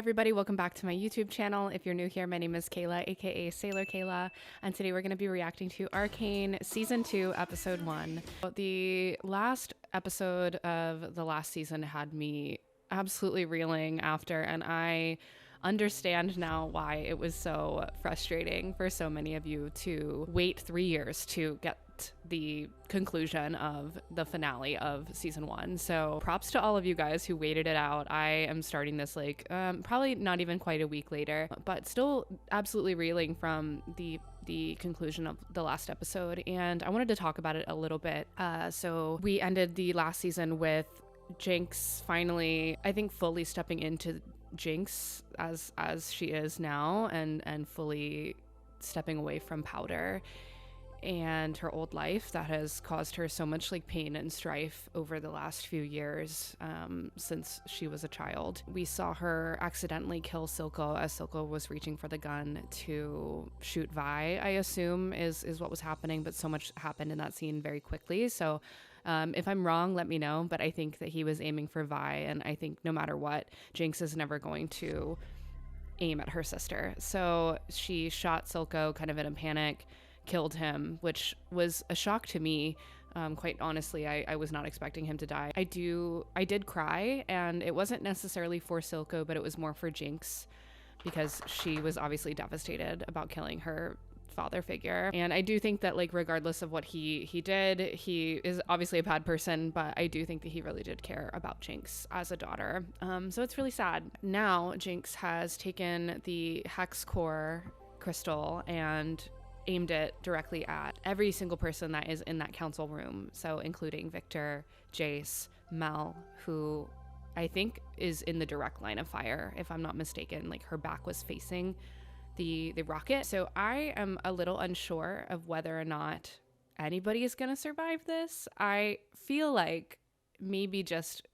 everybody, welcome back to my YouTube channel. If you're new here, my name is Kayla, aka Sailor Kayla, and today we're going to be reacting to Arcane Season 2, Episode 1. The last episode of the last season had me absolutely reeling after, and I understand now why it was so frustrating for so many of you to wait 3 years to get the conclusion of the finale of season 1. So props to all of you guys who waited it out. I am starting this probably not even quite a week later, but still absolutely reeling from the conclusion of the last episode, and I wanted to talk about it a little bit. So we ended the last season with Jinx finally, I think, fully stepping into Jinx as she is now, and fully stepping away from Powder and her old life that has caused her so much pain and strife over the last few years, since she was a child. We saw her accidentally kill Silco as Silco was reaching for the gun to shoot Vi, I assume is what was happening, but so much happened in that scene very quickly. So if I'm wrong, let me know, but I think that he was aiming for Vi, and I think no matter what, Jinx is never going to aim at her sister. So she shot Silco kind of in a panic, killed him, which was a shock to me. Quite honestly, I was not expecting him to die. I did cry, and it wasn't necessarily for Silco, but it was more for Jinx, because she was obviously devastated about killing her father figure. And I do think that regardless of what he did, he is obviously a bad person, but I do think that he really did care about Jinx as a daughter. So it's really sad. Now Jinx has taken the Hex Core crystal and aimed it directly at every single person that is in that council room, so including Victor, Jace, Mel, who I think is in the direct line of fire, if I'm not mistaken. Her back was facing the rocket. So I am a little unsure of whether or not anybody is gonna survive this. I feel like maybe just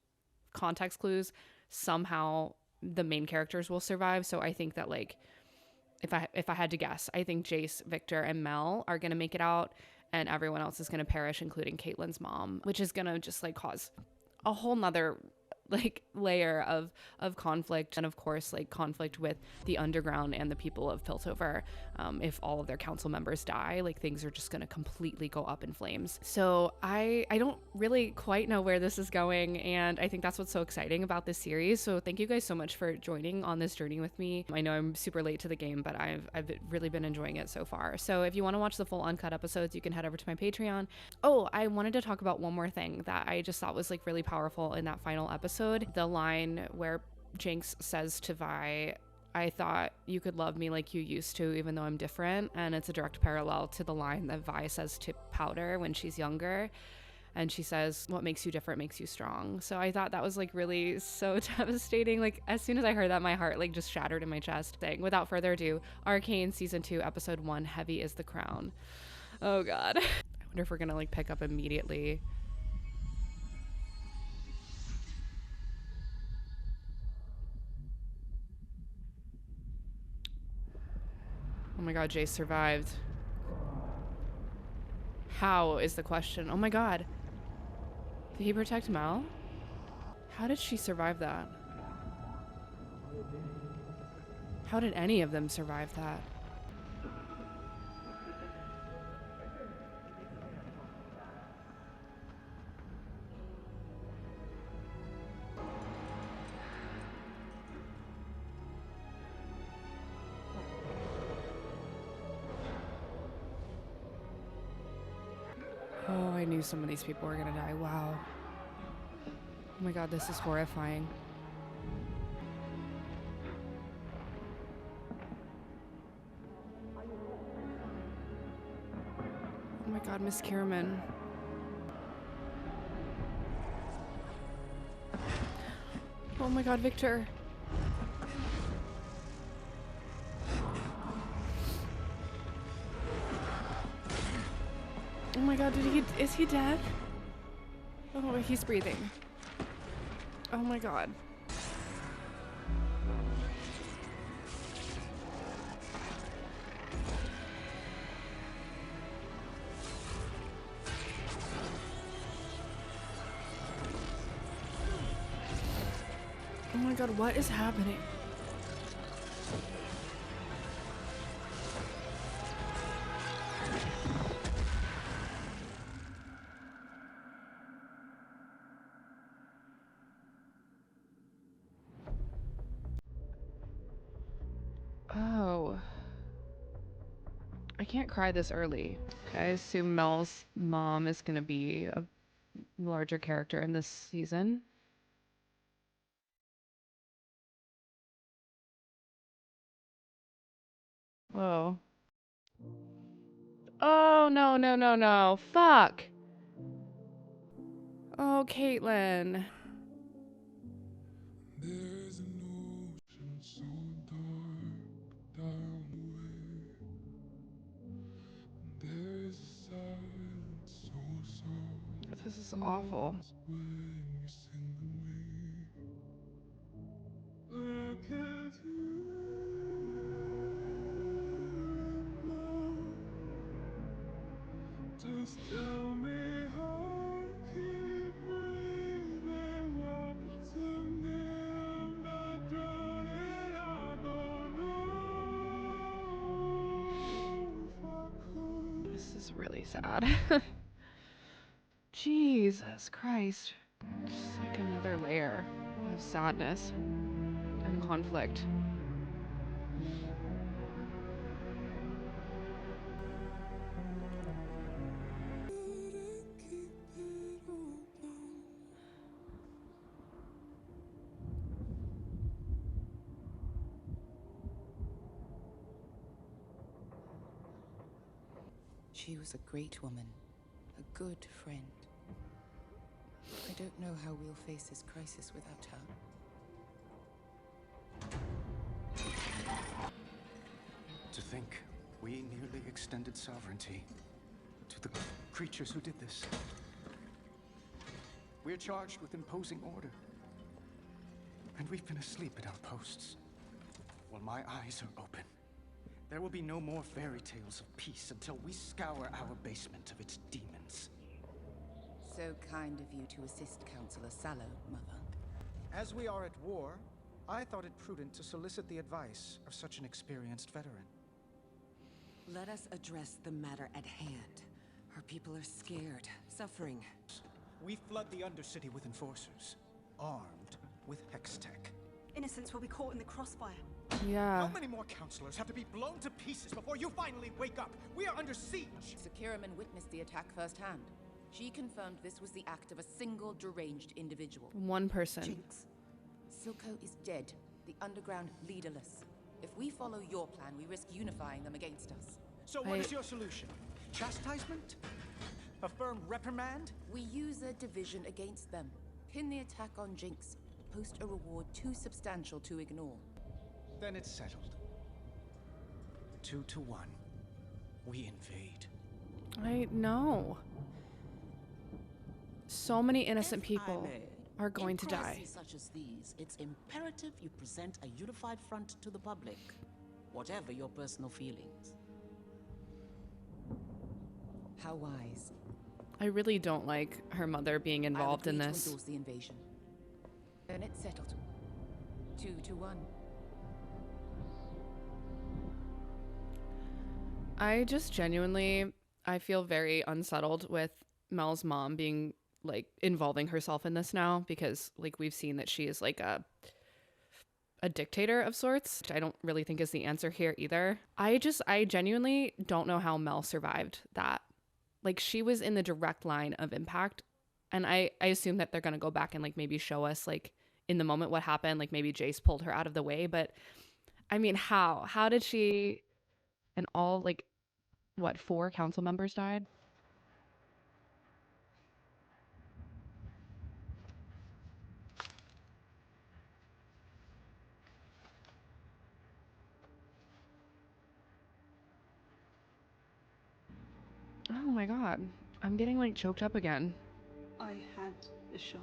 context clues, somehow the main characters will survive. So I think that if I had to guess, I think Jace, Victor, and Mel are going to make it out, and everyone else is going to perish, including Caitlyn's mom, which is going to just cause a whole nother layer of conflict, and of course conflict with the underground and the people of Piltover. If all of their council members die, things are just going to completely go up in flames. So I don't really quite know where this is going, and I think that's what's so exciting about this series. So thank you guys so much for joining on this journey with me. I know I'm super late to the game, but I've really been enjoying it so far. So if you want to watch the full uncut episodes, you can head over to my Patreon. Oh, I wanted to talk about one more thing that I just thought was really powerful in that final episode. The line where Jinx says to Vi, "I thought you could love me like you used to, even though I'm different." And it's a direct parallel to the line that Vi says to Powder when she's younger. And she says, "What makes you different makes you strong." So I thought that was really so devastating. As soon as I heard that, my heart just shattered in my chest. Without further ado, Arcane Season 2, Episode 1, Heavy is the Crown. Oh God. I wonder if we're gonna pick up immediately. Oh my God, Jace survived. How is the question? Oh my God. Did he protect Mel? How did she survive that? How did any of them survive that? Oh, I knew some of these people were gonna die. Wow. Oh my God, this is horrifying. Oh my God, Miss Kierman. Oh my God, Victor. Oh my God, is he dead? Oh, he's breathing. Oh my God. Oh my God, what is happening? can't cry this early. Okay, I assume Mel's mom is gonna be a larger character in this season. Whoa. Oh, no, no, no, no. Fuck. Oh, Caitlin. There's an ocean so dark down the way. There's a silence so soft. This is awful. When you sing to me, look at you now. Just tell me how I keep breathing. What's in there? I'm not drowning. I don't know if I could. This is really sad. Jesus Christ. Just like another layer of sadness and conflict. She was a great woman, a good friend. I don't know how we'll face this crisis without her. To think, we nearly extended sovereignty to the creatures who did this. We're charged with imposing order. And we've been asleep at our posts. While my eyes are open, there will be no more fairy tales of peace until we scour our basement of its demons. So kind of you to assist Councillor Sallow, Mother. As we are at war, I thought it prudent to solicit the advice of such an experienced veteran. Let us address the matter at hand. Our people are scared, suffering. We flood the Undercity with enforcers, armed with hex tech. Innocents will be caught in the crossfire. Yeah. How many more counselors have to be blown to pieces before you finally wake up? We are under siege! Sakuraman witnessed the attack firsthand. She confirmed this was the act of a single deranged individual. One person. Jinx. Silco is dead, the underground leaderless. If we follow your plan, we risk unifying them against us. So what is your solution? Chastisement? A firm reprimand? We use a division against them. Pin the attack on Jinx. Post a reward too substantial to ignore. Then it's settled. 2 to 1. We invade. I know. So many innocent people are going to die. In crises such as these, it's imperative you present a unified front to the public, whatever your personal feelings. How wise. I really don't like her mother being involved in I would this. endorse the invasion. Then it's settled. 2 to 1. I just genuinely, I feel very unsettled with Mel's mom being like involving herself in this now, because like we've seen that she is like a dictator of sorts. I don't really think is the answer here either. I genuinely don't know how Mel survived that. Like she was in the direct line of impact, and I assume that they're going to go back and like maybe show us like in the moment what happened, like maybe Jace pulled her out of the way, but I mean, how did she, and all like what, 4 council members died? Oh my god. I'm getting like choked up again. I had a shot.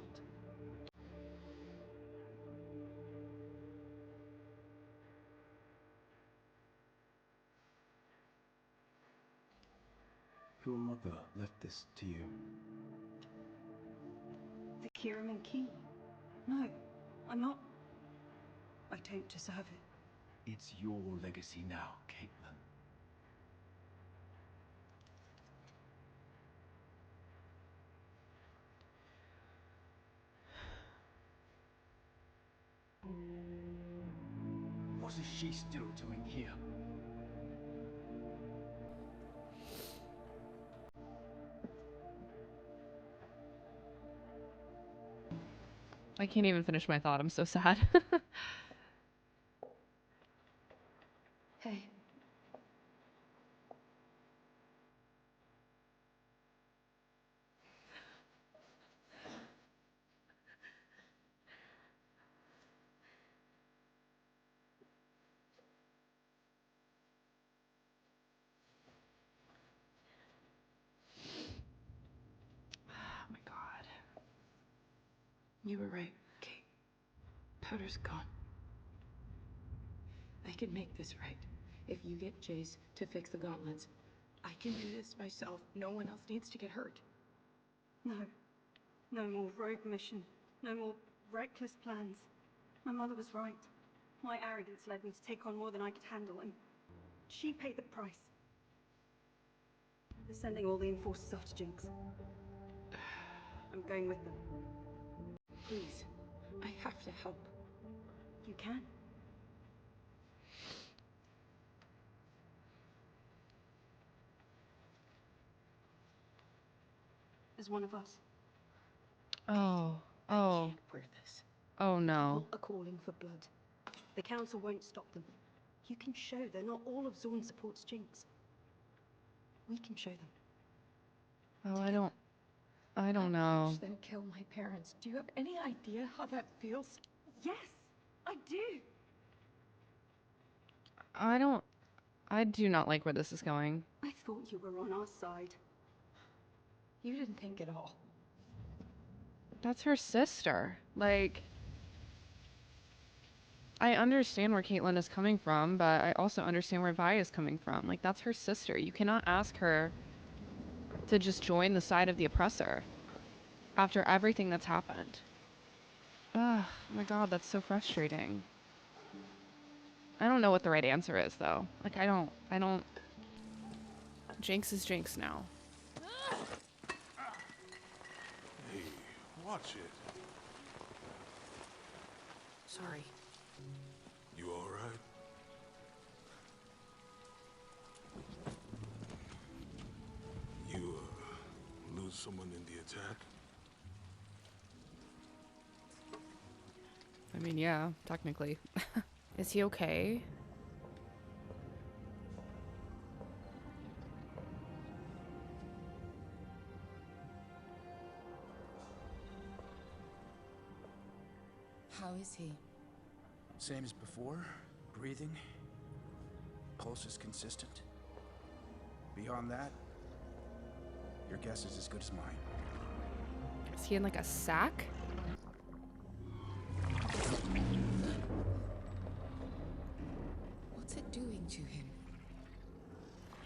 Your mother left this to you. The Kiraman key. No, I'm not. I don't deserve it. It's your legacy now, Caitlin. What is she still doing here? I can't even finish my thought. I'm so sad. Hey. Oh my god. You were right, Kate. Powder's gone. I can make this right. If you get Jace to fix the gauntlets, I can do this myself. No one else needs to get hurt. No. No more rogue mission. No more reckless plans. My mother was right. My arrogance led me to take on more than I could handle, and she paid the price. They're sending all the enforcers after Jinx. I'm going with them. Please, I have to help. You can? As one of us. Oh. I Oh. can't wear this. Oh no. People are calling for blood. The council won't stop them. You can show that not all of Zorn supports Jinx. We can show them. Oh, I don't know. Watch them kill my parents. Do you have any idea how that feels? Yes, I do. I do not like where this is going. I thought you were on our side. You didn't think at all. That's her sister. Like, I understand where Caitlyn is coming from, but I also understand where Vi is coming from. Like, that's her sister. You cannot ask her to just join the side of the oppressor after everything that's happened. Ugh, oh my god, that's so frustrating. I don't know what the right answer is, though. Like, I don't... Jinx is Jinx now. Hey, watch it. Sorry. You all right? You, lose someone in the attack? I mean, yeah, technically. Is he okay? How is he? Same as before. Breathing. Pulse is consistent. Beyond that, your guess is as good as mine. Is he in like a sack? What's it doing to him?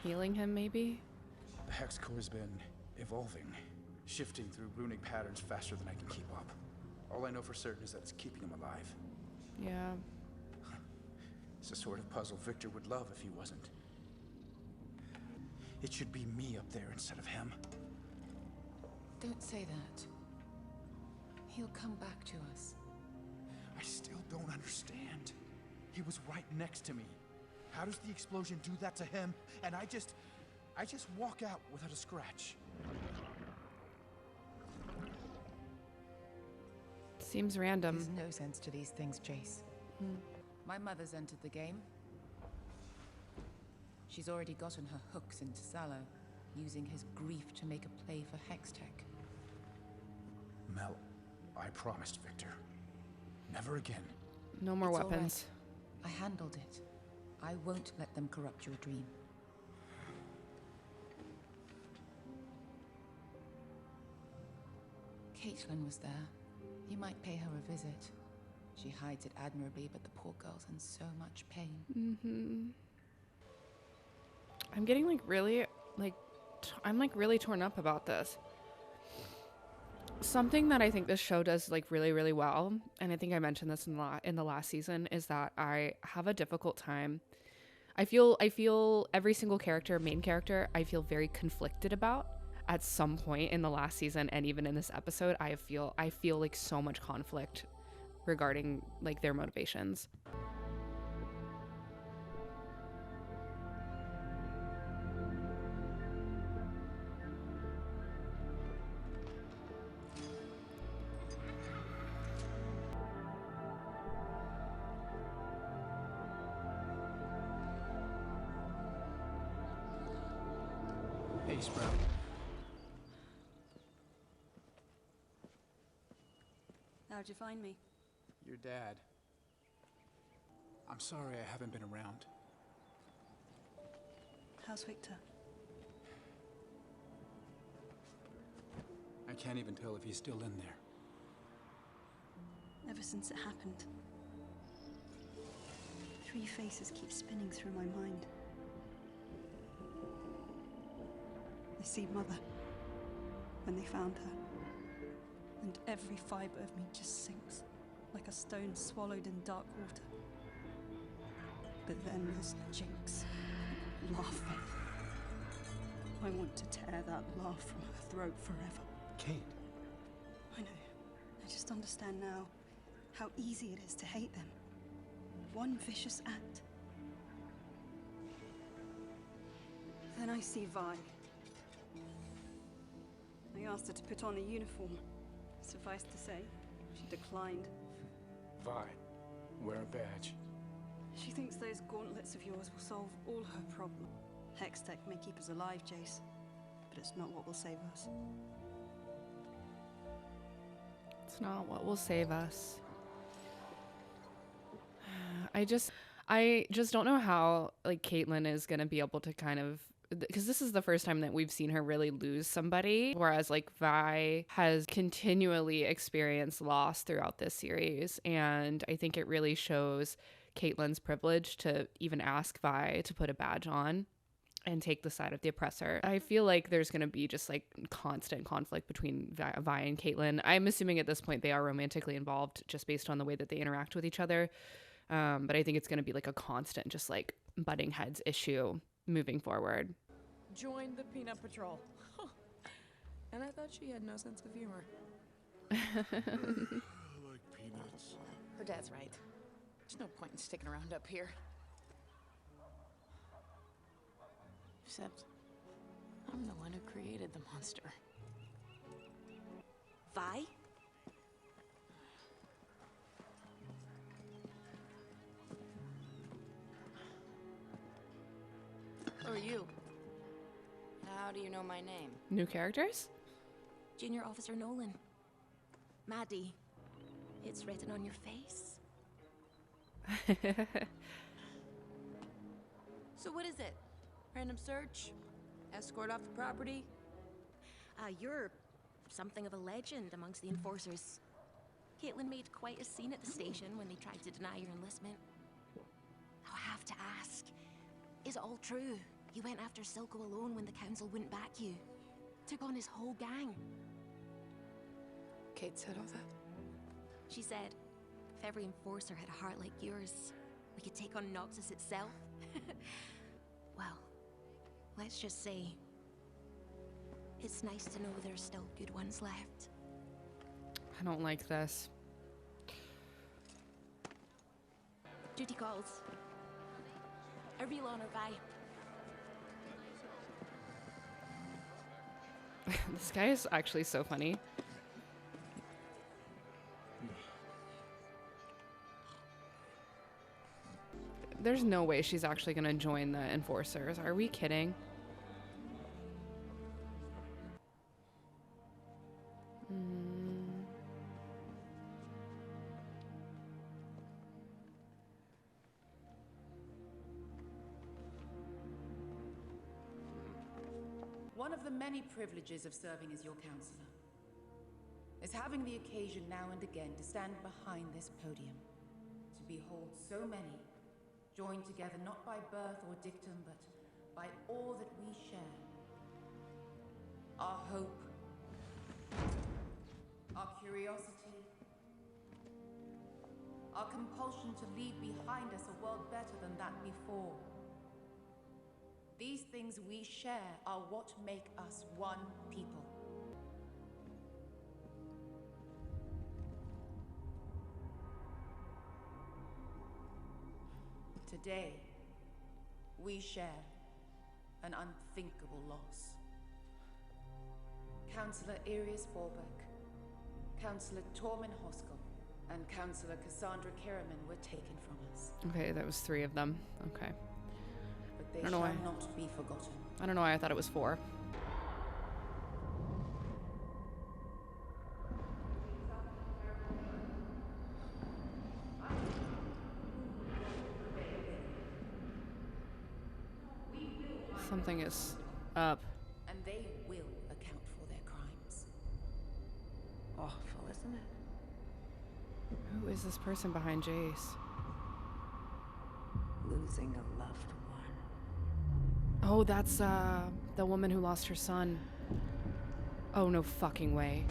Healing him, maybe? The Hex Core has been evolving, shifting through runic patterns faster than I can keep up. All I know for certain is that it's keeping him alive. Yeah. It's the sort of puzzle Victor would love if he wasn't. It should be me up there instead of him. Don't say that. He'll come back to us. I still don't understand. He was right next to me. How does the explosion do that to him? And I just walk out without a scratch. Seems random. There's no sense to these things, Jace. My mother's entered the game. She's already gotten her hooks into Sallow, using his grief to make a play for Hextech. Mel, I promised Victor. Never again. No more It's all weapons. right. I handled it. I won't let them corrupt your dream. Caitlin was there. You might pay her a visit. She hides it admirably, but the poor girl's in so much pain. Mm-hmm. I'm getting like really, I'm like really torn up about this. Something that I think this show does like really, really well, and I think I mentioned this in the last season, is that I have a difficult time. I feel every single character, main character, I feel very conflicted about at some point in the last season, and even in this episode, I feel like so much conflict regarding like their motivations. Hey, Sprout. How'd you find me? Your dad. I'm sorry I haven't been around. How's Victor? I can't even tell if he's still in there. Ever since it happened, 3 faces keep spinning through my mind. I see Mother, when they found her, and every fiber of me just sinks, like a stone swallowed in dark water. But then there's Jinx, laughing. I want to tear that laugh from her throat forever. Kate. I know. I just understand now how easy it is to hate them. One vicious act. Then I see Vi. I asked her to put on a uniform. Suffice to say, she declined. Vi, wear a badge. She thinks those gauntlets of yours will solve all her problems. Hextech may keep us alive, Jace, but it's not what will save us. It's not what will save us. I just don't know how like Caitlyn is gonna be able to kind of, because this is the first time that we've seen her really lose somebody, whereas like Vi has continually experienced loss throughout this series, and I think it really shows Caitlyn's privilege to even ask Vi to put a badge on and take the side of the oppressor. I feel like there's going to be just like constant conflict between Vi and Caitlyn. I'm assuming at this point they are romantically involved just based on the way that they interact with each other. But I think it's going to be like a constant just like butting heads issue moving forward. Joined the Peanut Patrol. And I thought she had no sense of humor. I like peanuts. Her dad's right. There's no point in sticking around up here. Except, I'm the one who created the monster. Vi? Who are you? How do you know my name? New characters? Junior Officer Nolan. Maddie. It's written on your face. So what is it? Random search? Escort off the property? You're something of a legend amongst the enforcers. Caitlyn made quite a scene at the station when they tried to deny your enlistment. I have to ask, is it all true? You went after Silco alone when the council wouldn't back you. Took on his whole gang. Kate said all that? She said, if every enforcer had a heart like yours, we could take on Noxus itself. Well, let's just say, it's nice to know there's still good ones left. I don't like this. Duty calls. A real honor, Vi. This guy is actually so funny. There's no way she's actually gonna join the enforcers. Are we kidding? One of the many privileges of serving as your counselor is having the occasion now and again to stand behind this podium, to behold so many joined together not by birth or dictum, but by all that we share. Our hope, our curiosity, our compulsion to leave behind us a world better than that before. These things we share are what make us one people. Today, we share an unthinkable loss. Councillor Arius Borbeck, Councillor Tormund Hoskell, and Councillor Cassandra Kiraman were taken from us. Okay, that was 3 of them. Okay. But they I don't know shall why. not be forgotten. I don't know why I thought it was 4. Something is up. And they will account for their crimes. Awful, isn't it? Who is this person behind Jace? Losing a loved one. Oh, that's the woman who lost her son. Oh, no fucking way.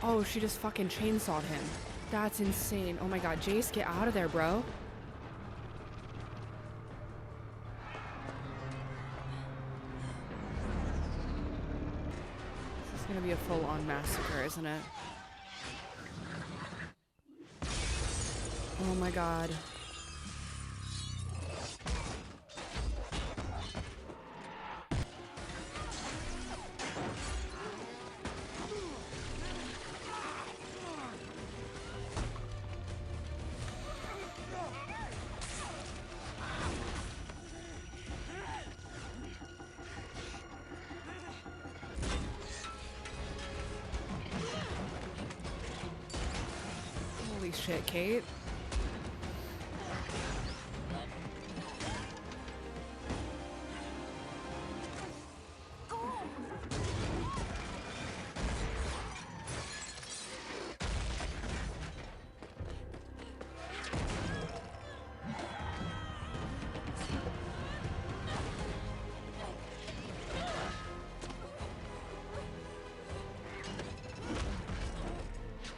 Oh, she just fucking chainsawed him. That's insane. Oh my god, Jace, get out of there, bro. This is gonna be a full-on massacre, isn't it? Oh my god. Holy shit, Kate.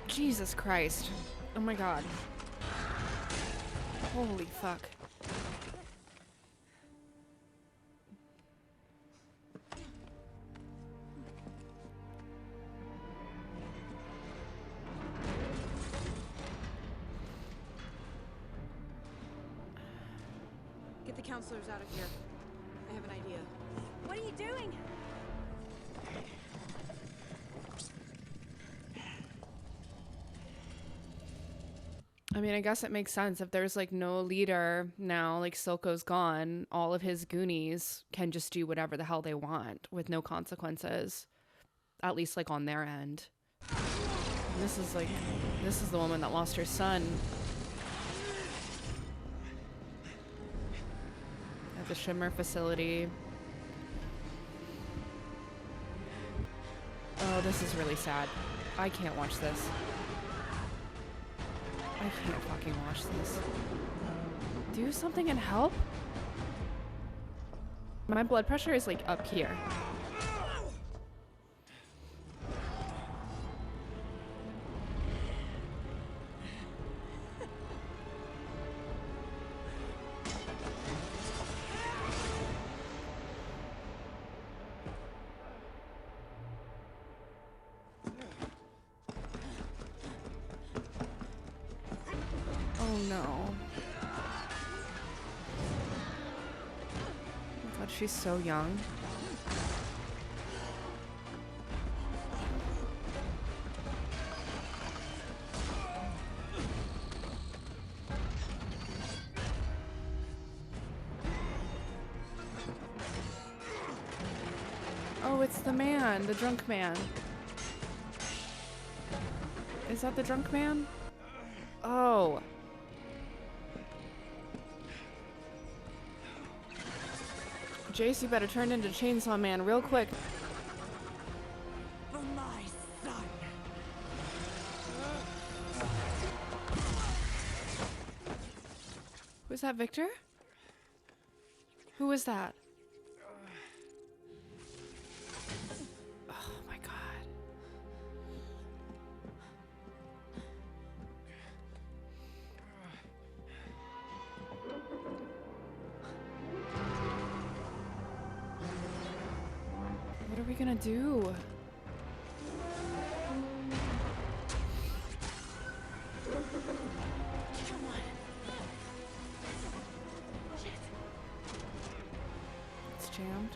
Jesus Christ. Oh my god. Holy fuck. Get the counselors out of here. I have an idea. What are you doing? I mean, I guess it makes sense. If there's like no leader now, like Silco's gone, all of his goonies can just do whatever the hell they want with no consequences. At least like on their end. And this is the woman that lost her son. At the Shimmer facility. Oh, this is really sad. I can't watch this. I can't fucking watch this. Do something and help? My blood pressure is like up here. Oh no. God, she's so young. Oh, it's the man, the drunk man. Is that the drunk man? Oh. Jace, you better turn into Chainsaw Man real quick. For my son. Was that Victor? Who was that? Oh my god. What are we gonna do? Come on. It's jammed.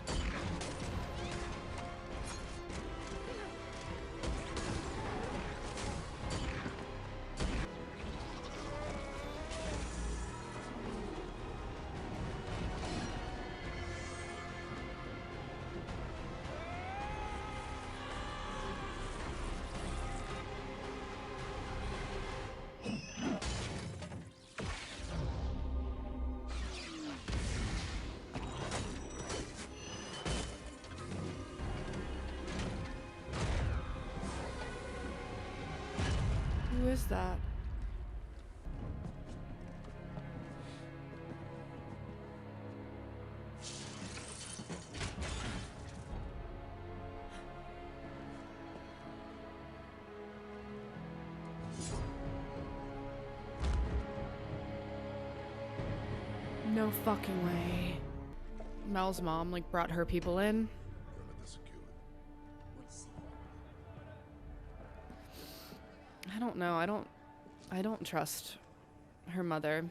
Who is that? No fucking way. Mel's mom like brought her people in. I don't know. I don't trust her mother.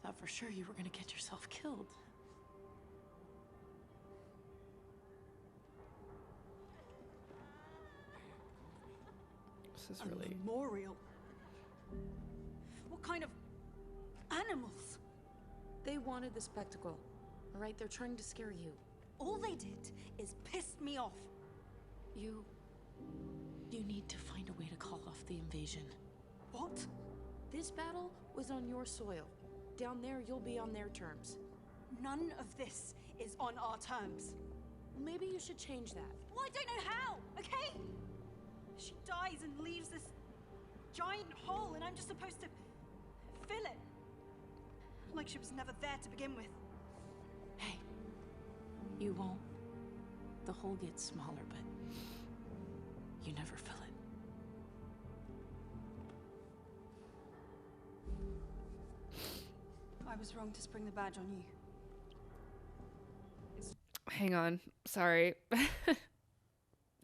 Thought for sure you were gonna get yourself killed. This is really... A memorial? What kind of animals? They wanted the spectacle. All right, they're trying to scare you. All they did is piss me off. You need to find a way to call off the invasion. What? This battle was on your soil. Down there, you'll be on their terms. None of this is on our terms. Maybe you should change that. Well, I don't know how, okay? She dies and leaves this giant hole, and I'm just supposed to fill it. Like she was never there to begin with. Hey, you won't. The hole gets smaller, but you never fill it. I was wrong to spring the badge on you. Hang on. Sorry.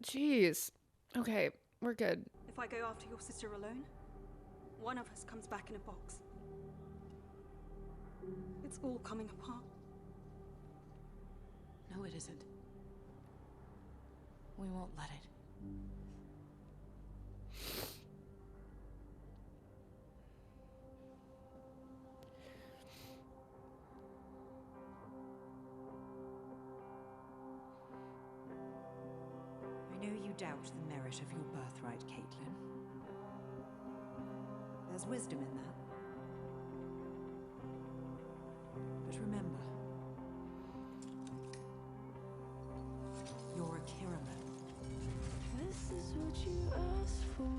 Jeez. Okay, we're good. If I go after your sister alone, one of us comes back in a box. It's all coming apart. No, it isn't. We won't let it. I know you doubt the merit of your birthright, Caitlin. There's wisdom in that. But remember, you're a Kiraman. This is what you asked for.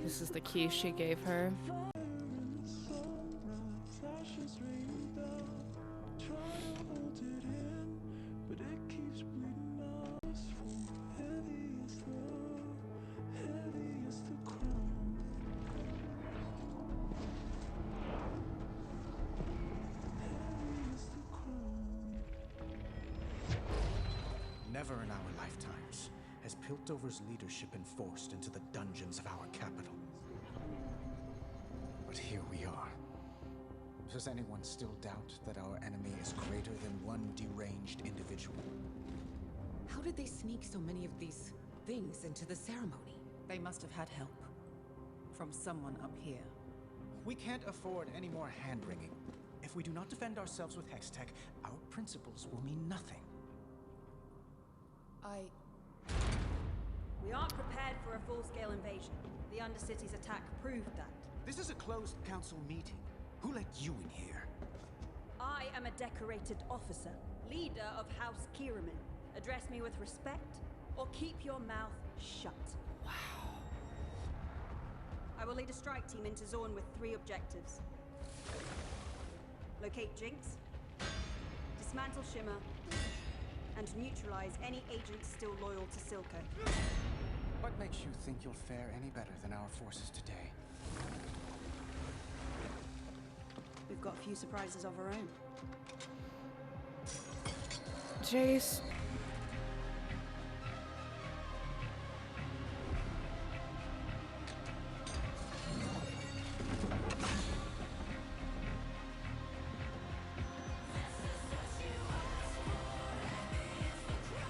This is the key she gave her. Never in our lifetimes has Piltover's leadership been forced into the dungeons of our capital. But here we are. Does anyone still doubt that our enemy is greater than one deranged individual? How did they sneak so many of these things into the ceremony? They must have had help. From someone up here. We can't afford any more hand-wringing. If we do not defend ourselves with Hextech, our principles will mean nothing. We aren't prepared for a full-scale invasion. The Undercity's attack proved that. This is a closed council meeting. Who let you in here? I am a decorated officer, leader of House Kiraman. Address me with respect, or keep your mouth shut. Wow. I will lead a strike team into Zorn with 3 objectives. Locate Jinx, dismantle Shimmer, and neutralize any agents still loyal to Silco. What makes you think you'll fare any better than our forces today? We've got a few surprises of our own. Jace.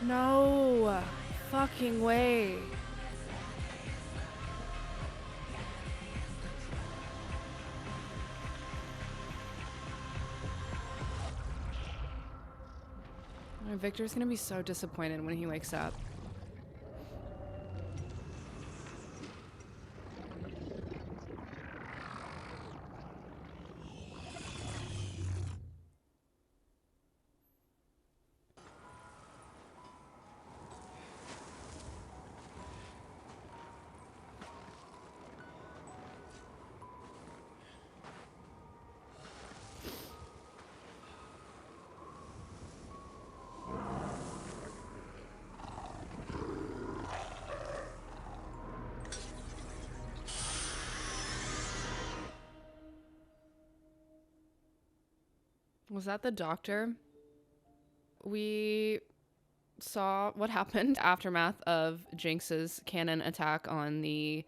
No fucking way. Victor's gonna be so disappointed when he wakes up. Was that the doctor? We saw what happened aftermath of Jinx's cannon attack on the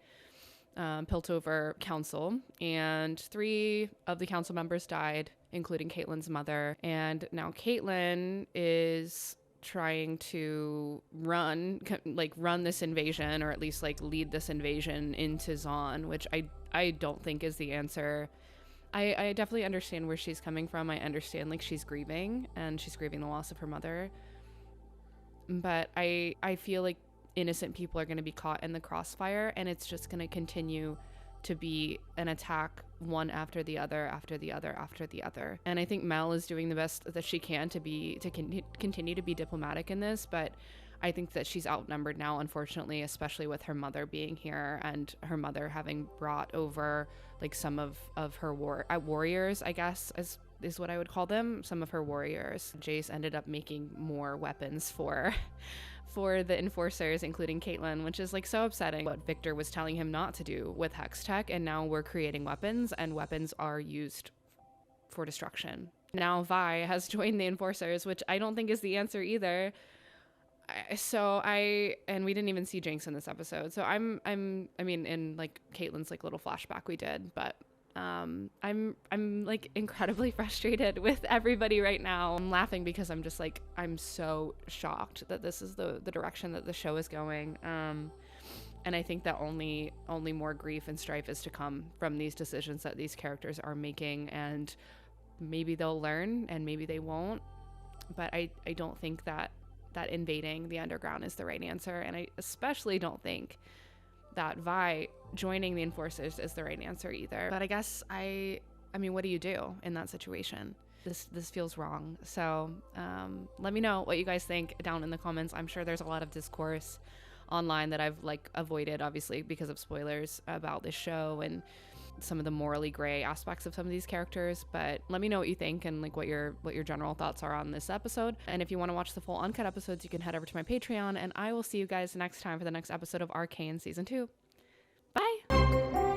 Piltover Council, and 3 of the council members died, including Caitlyn's mother. And now Caitlyn is trying to run this invasion, or at least like lead this invasion into Zaun, which I don't think is the answer. I definitely understand where she's coming from. I understand like she's grieving, and she's grieving the loss of her mother. But I feel like innocent people are going to be caught in the crossfire, and it's just going to continue to be an attack one after the other, after the other, after the other. And I think Mel is doing the best that she can to continue to be diplomatic in this, but I think that she's outnumbered now, unfortunately, especially with her mother being here, and her mother having brought over like some of her warriors, I guess, is what I would call them, some of her warriors. Jace ended up making more weapons for the enforcers, including Caitlyn, which is like so upsetting. What Victor was telling him not to do with Hex Tech, and now we're creating weapons, and weapons are used for destruction. Now Vi has joined the enforcers, which I don't think is the answer either. And we didn't even see Jinx in this episode. So I mean, in like Caitlyn's like little flashback we did, but I'm like incredibly frustrated with everybody right now. I'm laughing because I'm just like, I'm so shocked that this is the direction that the show is going. And I think that only more grief and strife is to come from these decisions that these characters are making, and maybe they'll learn and maybe they won't. But I don't think that invading the underground is the right answer, and I especially don't think that Vi joining the enforcers is the right answer either. But I guess I mean, what do you do in that situation? This feels wrong. So let me know what you guys think down in the comments. I'm sure there's a lot of discourse online that I've like avoided, obviously because of spoilers about this show and some of the morally gray aspects of some of these characters. But let me know what you think and like what your general thoughts are on this episode. And if you want to watch the full uncut episodes, you can head over to my Patreon, and I will see you guys next time for the next episode of Arcane Season 2. Bye!